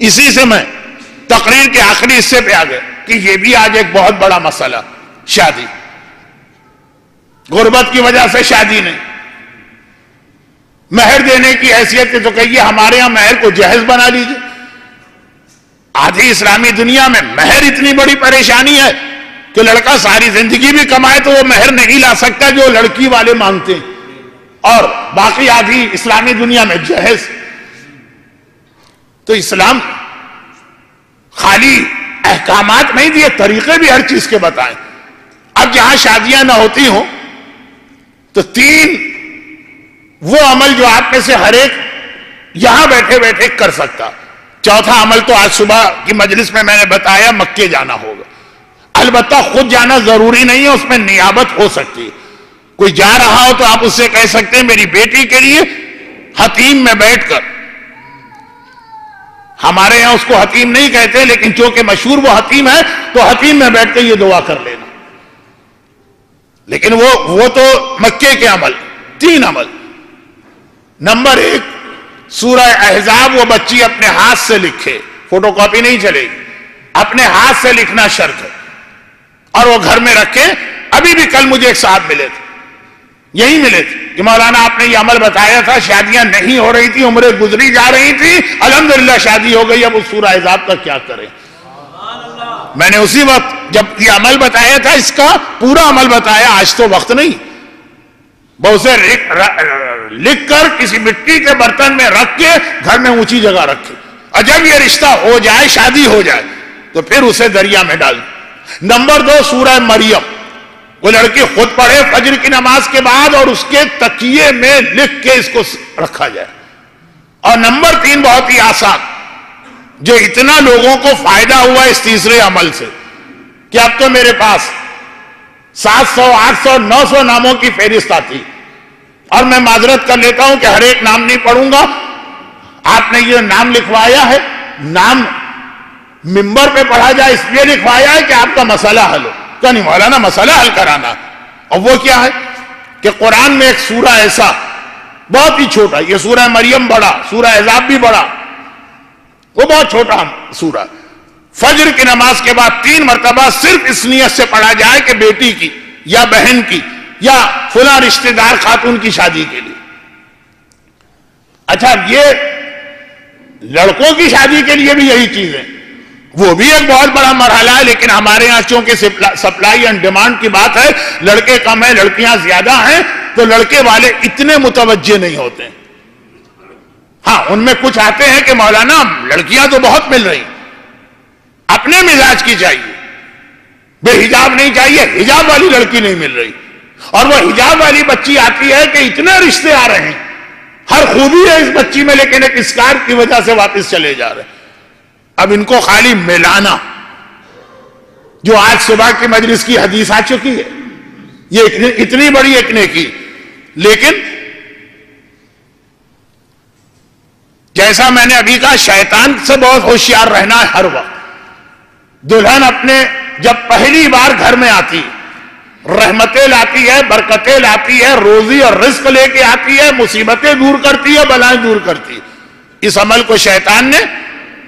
اسی سے میں تقریر کے آخری حصے پہ آ گئے کہ یہ بھی آج ایک بہت بڑا مسئلہ، شادی غربت کی وجہ سے شادی نہیں، مہر دینے کی حیثیت کے تو کہیے ہمارے ہاں مہر کو جہیز بنا لیجئے۔ آدھی اسلامی دنیا میں مہر اتنی بڑی پریشانی ہے کہ لڑکا ساری زندگی بھی کمائے تو وہ مہر نہیں لا سکتا جو لڑکی والے مانگتے ہیں، اور باقی آدھی اسلامی دنیا میں جہیز۔ تو اسلام خالی احکامات نہیں دیے، طریقے بھی ہر چیز کے بتائیں۔ اب جہاں شادیاں نہ ہوتی ہوں تو 3 وہ عمل جو آپ میں سے ہر ایک یہاں بیٹھے بیٹھے کر سکتا۔ چوتھا عمل تو آج صبح کی مجلس میں نے بتایا، مکے جانا ہوگا۔ البتہ خود جانا ضروری نہیں ہے، اس میں نیابت ہو سکتی ہے۔ کوئی جا رہا ہو تو آپ اس سے کہہ سکتے ہیں میری بیٹی کے لیے حتیم میں بیٹھ کر، ہمارے یہاں اس کو حتیم نہیں کہتے لیکن چونکہ مشہور وہ حتیم ہے تو حتیم میں بیٹھ کے یہ دعا کر لینا۔ لیکن وہ تو مکے کے عمل۔ 3 عمل۔ نمبر 1، سورہ احزاب وہ بچی اپنے ہاتھ سے لکھے، فوٹو کاپی نہیں چلے گی، اپنے ہاتھ سے لکھنا شرط ہے، اور وہ گھر میں رکھے۔ ابھی بھی کل مجھے ایک صاحب ملے تھے، یہی ملے تھے کہ مولانا آپ نے یہ عمل بتایا تھا، شادیاں نہیں ہو رہی تھی، عمریں گزری جا رہی تھی، الحمدللہ شادی ہو گئی، اب اس سورہ احزاب کا کیا کریں؟ میں نے اسی وقت جب یہ عمل بتایا تھا اس کا پورا عمل بتایا، آج تو وقت نہیں، بہت سے لکھ کر کسی مٹی کے برتن میں رکھ کے گھر میں اونچی جگہ رکھے، اور جب یہ رشتہ ہو جائے، شادی ہو جائے تو پھر اسے دریا میں ڈال۔ نمبر 2، سورہ مریم وہ لڑکی خود پڑھے فجر کی نماز کے بعد اور اس کے تکیے میں لکھ کے اس کو رکھا جائے۔ اور نمبر 3 بہت ہی آسان، جو اتنا لوگوں کو فائدہ ہوا اس تیسرے عمل سے کہ اب تو میرے پاس 700 800 900 ناموں کی فہرست آتی، اور میں معذرت کر لیتا ہوں کہ ہر ایک نام نہیں پڑھوں گا۔ آپ نے یہ نام لکھوایا ہے، نام منبر پہ پڑھا جائے اس لیے لکھوایا ہے کہ آپ کا مسئلہ حل ہو، کہ نہیں مولانا مسئلہ حل کرانا۔ اور وہ کیا ہے کہ قرآن میں ایک سورہ ایسا بہت ہی چھوٹا، یہ سورہ مریم بڑا، سورہ احزاب بھی بڑا، وہ بہت چھوٹا سورہ، فجر کی نماز کے بعد 3 مرتبہ صرف اس نیت سے پڑھا جائے کہ بیٹی کی یا بہن کی یا فلاں رشتہ دار خاتون کی شادی کے لیے۔ اچھا، یہ لڑکوں کی شادی کے لیے بھی یہی چیز ہے، وہ بھی ایک بہت بڑا مرحلہ ہے، لیکن ہمارے یہاں چونکہ سپلائی اینڈ ڈیمانڈ کی بات ہے، لڑکے کم ہیں لڑکیاں زیادہ ہیں، تو لڑکے والے اتنے متوجہ نہیں ہوتے۔ ہاں، ان میں کچھ آتے ہیں کہ مولانا لڑکیاں تو بہت مل رہی، اپنے مزاج کی چاہیے، بے حجاب نہیں چاہیے، حجاب والی لڑکی نہیں مل رہی، اور وہ حجاب والی بچی آتی ہے کہ اتنے رشتے آ رہے ہیں، ہر خوبی ہے اس بچی میں، لیکن ایک اسکار کی وجہ سے واپس چلے جا رہے ہیں۔ اب ان کو خالی ملانا، جو آج صبح کی مجلس کی حدیث آ چکی ہے، یہ اتنی بڑی ایک نیکی، لیکن جیسا میں نے ابھی کہا شیطان سے بہت ہوشیار رہنا ہے ہر وقت۔ دلہن اپنے جب پہلی بار گھر میں آتی، رحمتیں لاتی ہے، برکتیں لاتی ہے، روزی اور رزق لے کے آتی ہے، مصیبتیں دور کرتی ہے، بلائیں دور کرتی ہے۔ اس عمل کو شیطان نے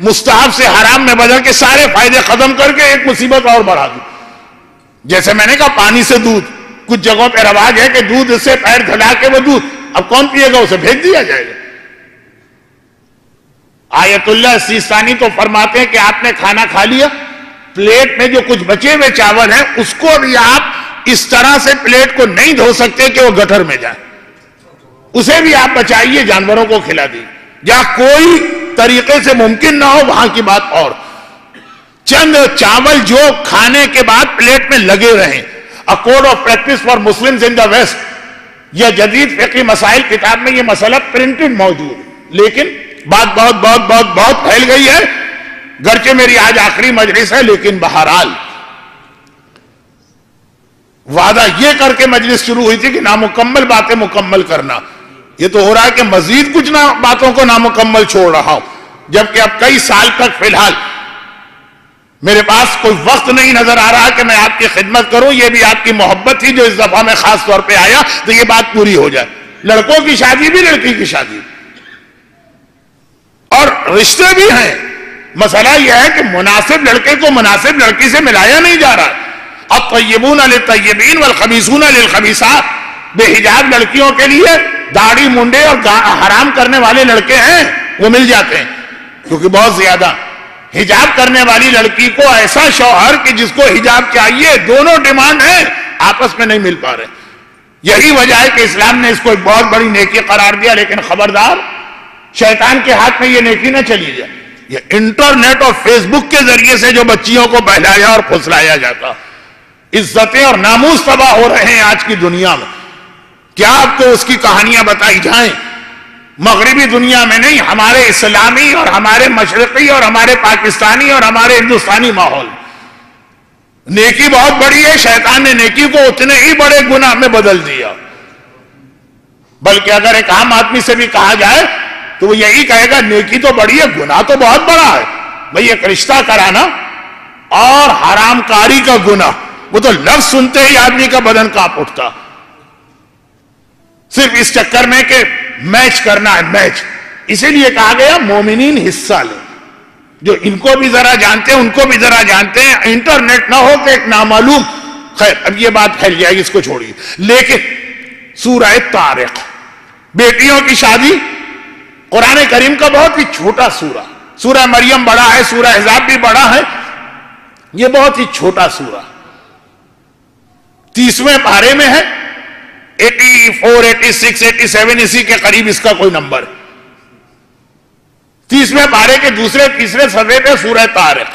مستحب سے حرام میں بدل کے سارے فائدے ختم کر کے ایک مصیبت اور بڑھا دی۔ جیسے میں نے کہا پانی سے دودھ، کچھ جگہوں پہ رواج ہے کہ دودھ سے پیر دھلا کے وہ دودھ، اب کون پیے گا، اسے بھیج دیا جائے گا۔ آیت اللہ سیستانی تو فرماتے ہیں کہ آپ نے کھانا کھا لیا، پلیٹ میں جو کچھ بچے ہوئے چاول ہیں اس کو بھی آپ اس طرح سے پلیٹ کو نہیں دھو سکتے کہ وہ گٹر میں جائے، اسے بھی آپ بچائیے، جانوروں کو کھلا دیجیے، جہاں کوئی طریقے سے ممکن نہ ہو وہاں کی بات اور۔ چند چاول جو کھانے کے بعد پلیٹ میں لگے رہیں، A Code of Practice for Muslims in the West، یہ جدید فقہی مسائل کتاب میں یہ مسئلہ پرنٹڈ موجود ہے، لیکن بات بہت بہت بہت بہت پھیل گئی ہے، گرچہ میری آج آخری مجلس ہے، لیکن بہرحال وعدہ یہ کر کے مجلس شروع ہوئی تھی کہ نامکمل باتیں مکمل کرنا، یہ تو ہو رہا ہے کہ مزید کچھ باتوں کو نامکمل چھوڑ رہا ہوں، جبکہ اب کئی سال تک فی الحال میرے پاس کوئی وقت نہیں نظر آ رہا کہ میں آپ کی خدمت کروں۔ یہ بھی آپ کی محبت تھی جو اس دفعہ میں خاص طور پہ آیا تو یہ بات پوری ہو جائے۔ لڑکوں کی شادی بھی، لڑکی کی شادی بھی، اور رشتے بھی ہیں، مسئلہ یہ ہے کہ مناسب لڑکے کو مناسب لڑکی سے ملایا نہیں جا رہا۔ الطیبون للطیبین والخبیثون للخبیثات، بے حجاب لڑکیوں کے لیے داڑھی منڈے اور حرام کرنے والے لڑکے ہیں وہ مل جاتے ہیں، کیونکہ بہت زیادہ حجاب کرنے والی لڑکی کو ایسا شوہر کہ جس کو حجاب چاہیے، دونوں ڈیمانڈ ہیں، آپس میں نہیں مل پا رہے۔ یہی وجہ ہے کہ اسلام نے اس کو ایک بہت بڑی نیکی قرار دیا، لیکن خبردار شیطان کے ہاتھ میں یہ نیکی نہ چلی جائے۔ یہ انٹرنیٹ اور فیس بک کے ذریعے سے جو بچیوں کو بہلایا اور پھسلایا جاتا، عزتیں اور ناموس تباہ ہو رہے ہیں آج کی دنیا میں۔ کیا آپ کو اس کی کہانیاں بتائی جائیں؟ مغربی دنیا میں نہیں، ہمارے اسلامی اور ہمارے مشرقی اور ہمارے پاکستانی اور ہمارے ہندوستانی ماحول۔ نیکی بہت بڑی ہے، شیطان نے نیکی کو اتنے ہی بڑے گناہ میں بدل دیا۔ بلکہ اگر ایک عام آدمی سے بھی کہا جائے تو وہ یہی کہے گا نیکی تو بڑی ہے، گناہ تو بہت بڑا ہے۔ بھئی ایک رشتہ کرانا اور حرام کاری کا گناہ، وہ تو لفظ سنتے ہی آدمی کا بدن کانپ اٹھتا، صرف اس چکر میں کہ میچ کرنا ہے، میچ۔ اسی لیے کہا گیا مومنین حصہ لیں، جو ان کو بھی ذرا جانتے ہیں ان کو بھی ذرا جانتے ہیں، انٹرنیٹ نہ ہو کہ ایک نامعلوم۔ خیر اب یہ بات پھیل جائے گی، اس کو چھوڑیے۔ لیکن سورہ طارق، بیٹیوں کی شادی، قرآن کریم کا بہت ہی چھوٹا سورہ۔ سورہ مریم بڑا ہے، سورہ احزاب بھی بڑا ہے، یہ بہت ہی چھوٹا سورہ 30ویں پارے میں ہے، 84 86 87 اسی کے قریب اس کا کوئی نمبر ہے۔ 30ویں پارے کے دوسرے تیسرے صفحے پہ سورہ طارق،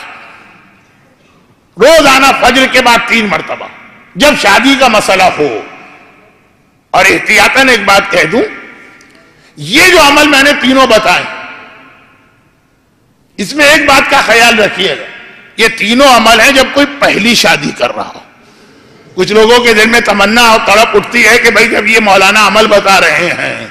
روزانہ فجر کے بعد 3 مرتبہ جب شادی کا مسئلہ ہو۔ اور احتیاطاً ایک بات کہہ دوں، یہ جو عمل میں نے تینوں بتائے، اس میں ایک بات کا خیال رکھیے گا، یہ تینوں عمل ہیں جب کوئی پہلی شادی کر رہا ہو۔ کچھ لوگوں کے دل میں تمنا اور تڑپ اٹھتی ہے کہ بھئی جب یہ مولانا عمل بتا رہے ہیں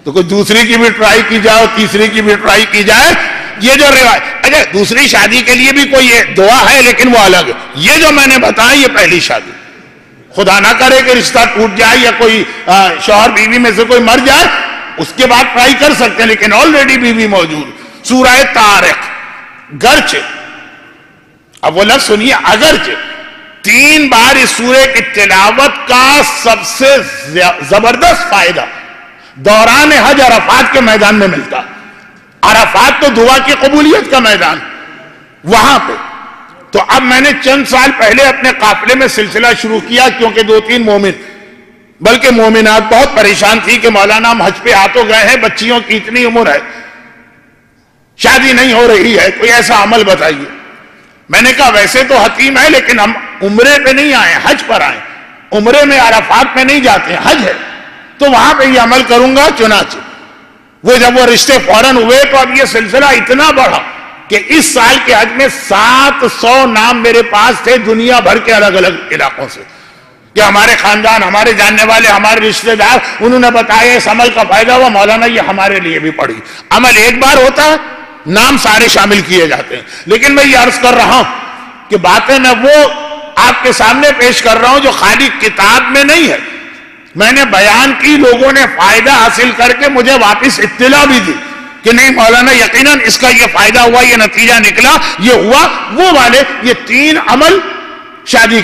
تو کوئی دوسری کی بھی ٹرائی کی جائے اور تیسری کی بھی ٹرائی کی جائے۔ یہ جو روایت، اچھا دوسری شادی کے لیے بھی کوئی دعا ہے لیکن وہ الگ ہے۔ یہ جو میں نے بتایا یہ پہلی شادی، خدا نہ کرے کہ رشتہ ٹوٹ جائے یا کوئی شوہر بیوی میں سے کوئی مر جائے، اس کے بعد ٹرائی کر سکتے ہیں، لیکن آلریڈی بیوی موجود۔ سورہ طارق، گرچہ اب وہ لفظ سنیے، اگرچہ 3 بار اس سورہ کی تلاوت کا سب سے زبردست فائدہ دوران حج عرفات کے میدان میں ملتا۔ عرفات تو دعا کی قبولیت کا میدان، وہاں پہ تو اب میں نے چند سال پہلے اپنے قافلے میں سلسلہ شروع کیا، کیونکہ 2-3 مومن بلکہ مومنات بہت پریشان تھی کہ مولانا ہم حج پہ آ تو گئے ہیں، بچیوں کی اتنی عمر ہے، شادی نہیں ہو رہی ہے، کوئی ایسا عمل بتائیے۔ میں نے کہا ویسے تو حتیم ہے لیکن ہم عمرے پہ نہیں آئے، حج پر آئے، عمرے میں عرفات میں نہیں جاتے ہیں، حج ہے تو وہاں پہ یہ عمل کروں گا۔ چنانچہ وہ جب وہ رشتے فوراً ہوئے تو اب یہ سلسلہ اتنا بڑھا کہ اس سال کے حج میں 700 نام میرے پاس تھے دنیا بھر کے الگ الگ علاقوں سے، کہ ہمارے خاندان، ہمارے جاننے والے، ہمارے رشتہ دار، انہوں نے بتایا اس عمل کا فائدہ ہوا، مولانا یہ ہمارے لیے بھی پڑھی۔ عمل ایک بار ہوتا ہے، نام سارے شامل کیے جاتے ہیں، لیکن میں یہ عرض کر رہا ہوں کہ باتیں میں وہ آپ کے سامنے پیش کر رہا ہوں جو خالی کتاب میں نہیں ہے، میں نے بیان کی، لوگوں نے فائدہ حاصل کر کے مجھے واپس اطلاع بھی دی کہ نہیں مولانا یقیناً اس کا یہ فائدہ ہوا، یہ نتیجہ نکلا، یہ ہوا وہ والے، یہ 3 عمل شادی